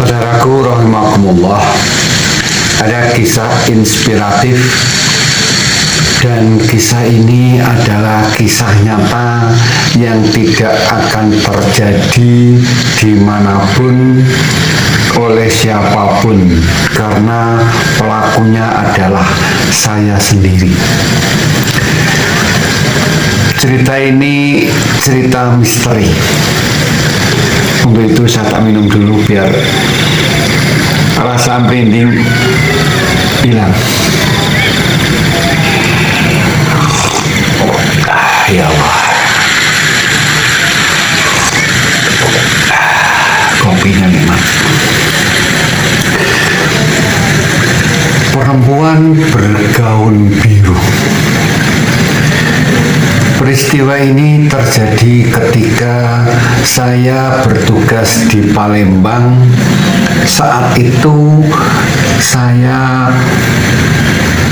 Saudaraku rahimakumullah, ada kisah inspiratif dan kisah ini adalah kisah nyata yang tidak akan terjadi dimanapun oleh siapapun karena pelakunya adalah saya sendiri. Cerita ini cerita misteri. Untuk itu saya tak minum dulu biar rasa merinding hilang. Ya Allah, kopinya nikmat. Perempuan bergaun biru. Peristiwa ini terjadi ketika saya bertugas di Palembang. Saat itu saya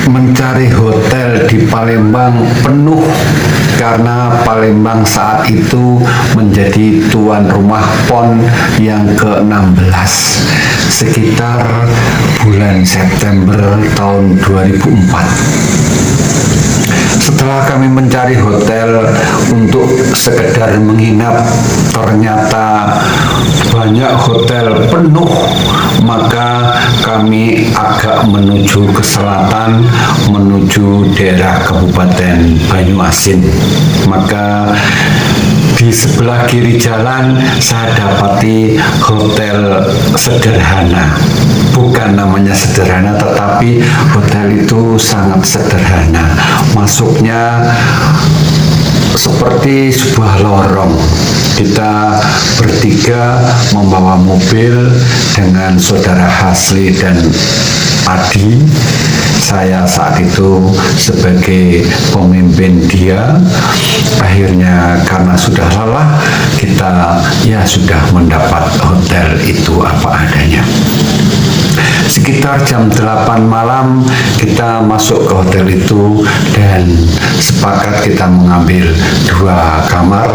mencari hotel di Palembang penuh karena Palembang saat itu menjadi tuan rumah PON yang ke-16 sekitar bulan September tahun 2004. Setelah kami mencari hotel untuk sekedar menginap, ternyata banyak hotel penuh, maka kami agak menuju ke selatan, menuju daerah Kabupaten Banyuasin. Maka di sebelah kiri jalan saya dapati hotel sederhana. Bukan namanya sederhana, tetapi hotel itu sangat sederhana. Masuknya seperti sebuah lorong. Kita bertiga membawa mobil dengan saudara Hasli dan Adi. Saya saat itu sebagai pemimpin dia. Akhirnya karena sudah lelah, kita sudah mendapat hotel itu apa adanya. Sekitar jam 8 malam kita masuk ke hotel itu dan sepakat kita mengambil 2 kamar,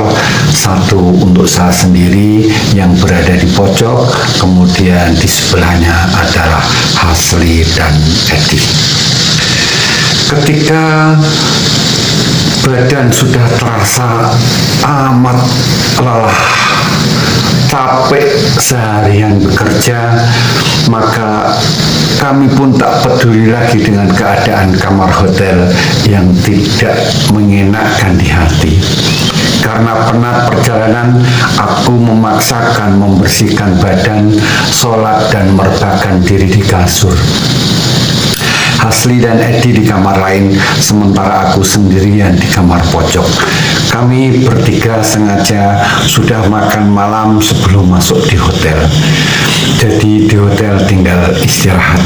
satu untuk saya sendiri yang berada di pojok, kemudian di sebelahnya adalah Hasli dan Edi. Ketika badan sudah terasa amat lelah, capek seharian bekerja, maka kami pun tak peduli lagi dengan keadaan kamar hotel yang tidak mengenakkan di hati. Karena penat perjalanan, aku memaksakan membersihkan badan, sholat dan merebahkan diri di kasur. Hasli dan Edi di kamar lain, sementara aku sendirian di kamar pojok. Kami bertiga sengaja sudah makan malam sebelum masuk di hotel. Jadi di hotel tinggal istirahat.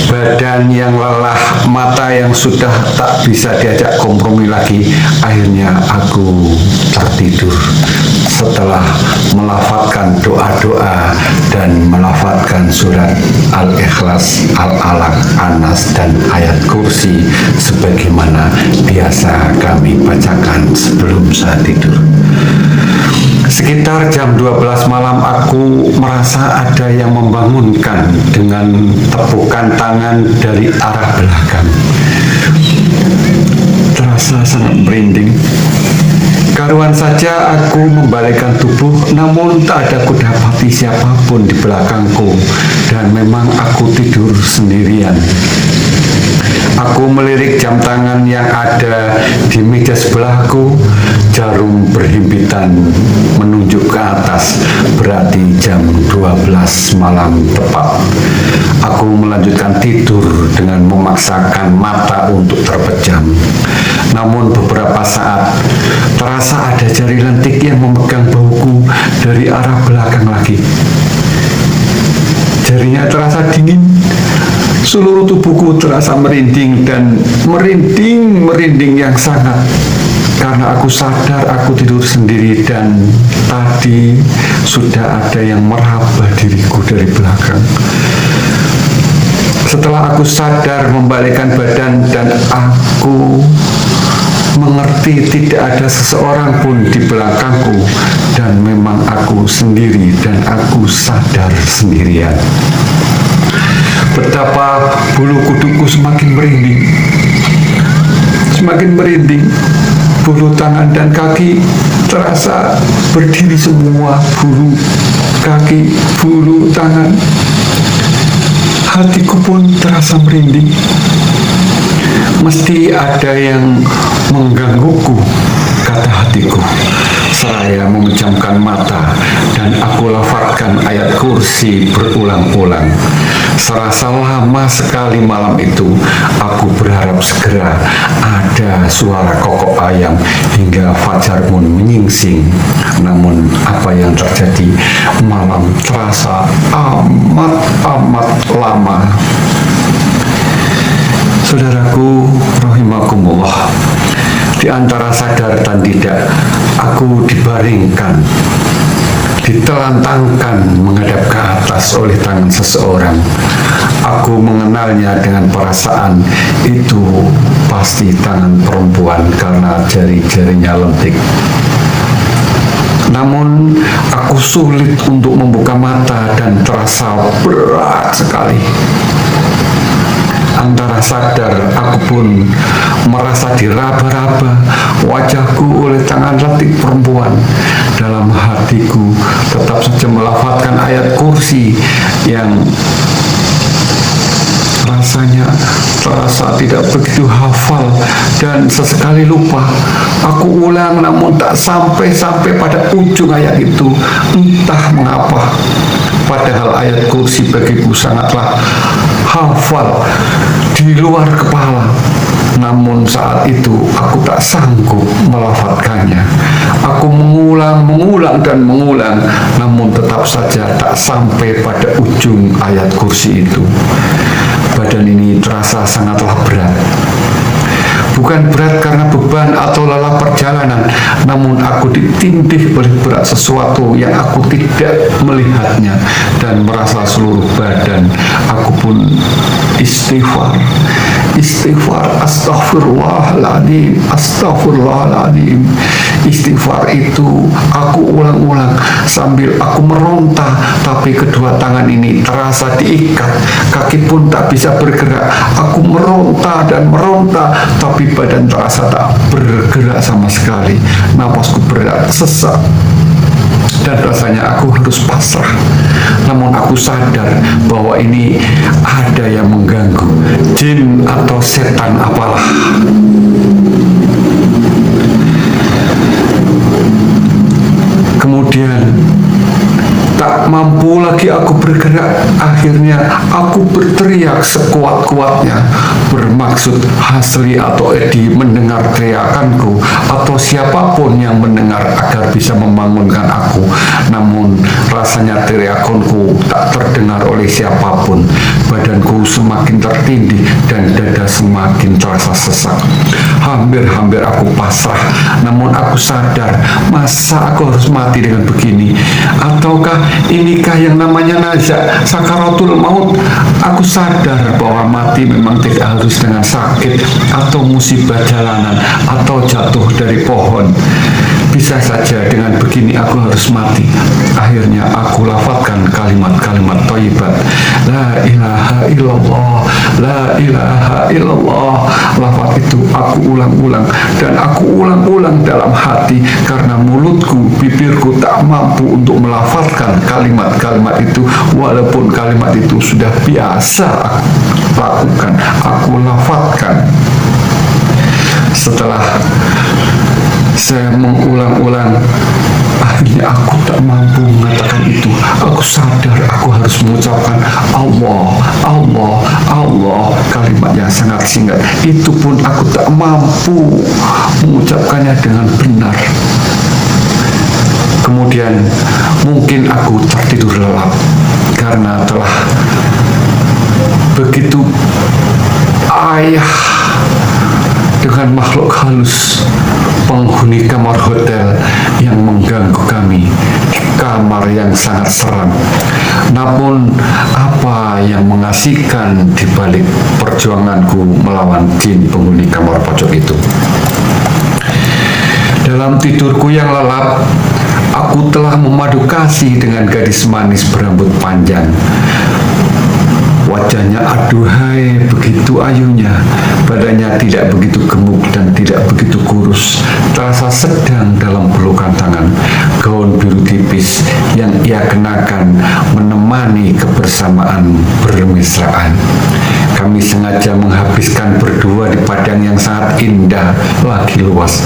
Badan yang lelah, mata yang sudah tak bisa diajak kompromi lagi, akhirnya aku tertidur. Setelah melafalkan doa-doa dan melafalkan surat Al-Ikhlas, Al-Alaq, Anas dan ayat kursi sebagaimana biasa kami bacakan sebelum saya tidur. Sekitar jam 12 malam aku merasa ada yang membangunkan dengan tepukan tangan dari arah belakang. Terasa sangat merinding. Karuan saja aku membalikkan tubuh, namun tak ada kudapati siapapun di belakangku dan memang aku tidur sendirian. Aku melirik jam tangan yang ada di meja sebelahku. Jarum berhimpitan menunjuk ke atas, berarti jam 12 malam tepat. Aku melanjutkan tidur dengan memaksakan mata untuk terpejam. Namun beberapa saat terasa ada jari lentik yang memegang bahuku dari arah belakang lagi. Jarinya terasa dingin. Seluruh tubuhku terasa merinding dan merinding yang sangat. Karena aku sadar aku tidur sendiri dan tadi sudah ada yang meraba diriku dari belakang. Setelah aku sadar membalikkan badan dan aku mengerti tidak ada seseorang pun di belakangku dan memang aku sendiri dan aku sadar sendirian. Betapa bulu kuduku semakin merinding, bulu tangan dan kaki terasa berdiri semua, bulu kaki, bulu tangan. Hatiku pun terasa merinding. Mesti ada yang menggangguku, kata hatiku. Seraya memejamkan mata dan aku lafazkan ayat kursi berulang-ulang. Serasa lama sekali malam itu, aku berharap segera ada suara kokok ayam hingga fajar pun menyingsing. Namun apa yang terjadi, malam terasa amat lama. Saudaraku rahimakumullah, di antara sadar dan tidak, aku dibaringkan, ditelantangkan menghadap ke atas oleh tangan seseorang. Aku mengenalnya dengan perasaan itu pasti tangan perempuan karena jari-jarinya lentik. Namun aku sulit untuk membuka mata dan terasa berat sekali. Antara sadar, aku pun merasa diraba-raba wajahku oleh tangan lentik perempuan. Dalam hatiku tetap saja melafazkan ayat kursi yang rasanya terasa tidak begitu hafal dan sesekali lupa. Aku ulang namun tak sampai pada ujung ayat itu. Entah mengapa, padahal ayat kursi bagiku sangatlah hafal di luar kepala. Namun saat itu aku tak sanggup melafazkannya. Aku mengulang namun tetap saja tak sampai pada ujung ayat kursi itu. Badan ini terasa sangatlah berat. Bukan berat karena beban atau lelah perjalanan, namun aku ditindih oleh berat sesuatu yang aku tidak melihatnya dan merasa seluruh badan aku pun istighfar, astagfirullahaladzim. Istighfar itu aku ulang-ulang sambil aku meronta, tapi kedua tangan ini terasa diikat, kaki pun tak bisa bergerak. Aku meronta, tapi badan terasa tak bergerak sama sekali. Napasku berat, sesak, dan rasanya aku harus pasrah. Namun aku sadar bahwa ini ada yang mengganggu, jin atau setan apalah. Kemudian tak mampu lagi aku bergerak. Akhirnya aku berteriak sekuat-kuatnya, bermaksud Hasli atau Edi mendengar teriakanku atau siapapun yang mendengar agar bisa membangunkan aku. Namun rasanya teriakanku tak terdengar oleh siapapun. Badanku semakin tertindih dan dada semakin terasa sesak. Hampir aku pasrah. Namun aku sadar, masa aku harus mati dengan begini? Ataukah inikah yang namanya nazak, sakaratul maut? Aku sadar bahwa mati memang tidak harus dengan sakit atau musibah jalanan atau jatuh dari pohon. Bisa saja dengan begini aku harus mati. Akhirnya aku lafazkan kalimat-kalimat thayyibat, la ilaha illallah, la ilaha illallah. Lafaz itu aku ulang-ulang dan aku ulang-ulang dalam hati karena mulutku, bibirku tak mampu untuk melafazkan kalimat-kalimat itu, walaupun kalimat itu sudah biasa aku lakukan, aku lafazkan. Setelah saya mengulang-ulang, akhirnya aku tak mampu mengatakan itu. Aku sadar aku harus mengucapkan Allah, Allah, Allah, kalimat yang sangat singkat. Itu pun aku tak mampu mengucapkannya dengan benar. Kemudian mungkin aku tertidur lelap karena telah begitu ayah dengan makhluk halus penghuni kamar hotel yang mengganggu kami di kamar yang sangat seram. Namun apa yang mengasihkan di balik perjuanganku melawan jin penghuni kamar pojok itu? Dalam tidurku yang lelap, aku telah memadu kasih dengan gadis manis berambut panjang. Wajahnya aduhai begitu ayunya, badannya tidak begitu gemuk dan tidak begitu kurus, terasa sedang dalam pelukan tangan. Gaun biru tipis yang ia kenakan menemani kebersamaan bermesraan. Kami sengaja menghabiskan berdua di padang yang sangat indah lagi luas,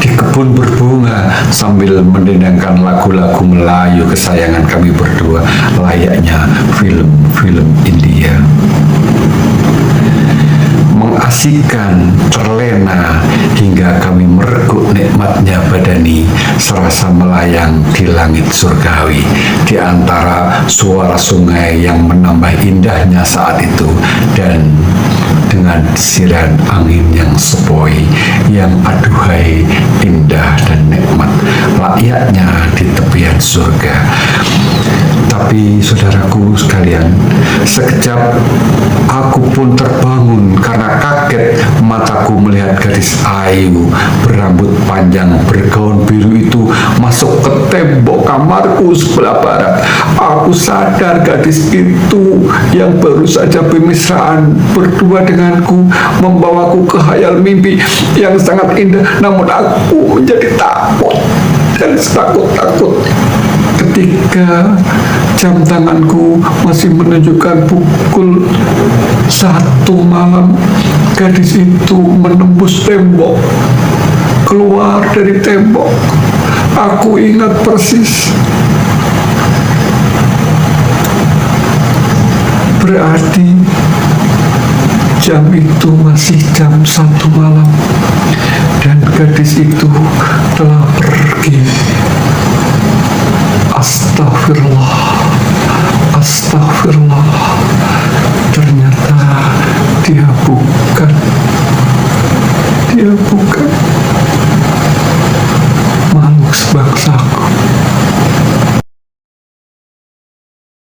di kebun berbunga sambil mendendangkan lagu-lagu Melayu kesayangan kami berdua, layaknya film-film India. Mengasihkan, terlena, hingga kami mereguk nikmatnya badani, serasa melayang di langit surgawi, di antara suara sungai yang menambah indahnya saat itu, dan dengan desiran angin yang sepoi, yang aduhai, indah dan nikmat, layaknya di tepian surga. Tapi saudaraku sekalian, sekejap aku pun terbangun karena kaget mataku melihat gadis ayu berambut panjang bergaun biru itu masuk ke tembok kamarku sebelah barat. Aku sadar gadis itu yang baru saja bermesraan berdua denganku membawaku ke khayal mimpi yang sangat indah, namun aku menjadi takut dan takut ketika jam tanganku masih menunjukkan pukul 1 malam. Gadis itu menembus tembok, keluar dari tembok. Aku ingat persis. Berarti jam itu masih jam 1 malam dan gadis itu telah pergi. Astagfirullah, astagfirullah. Ternyata dia bukan.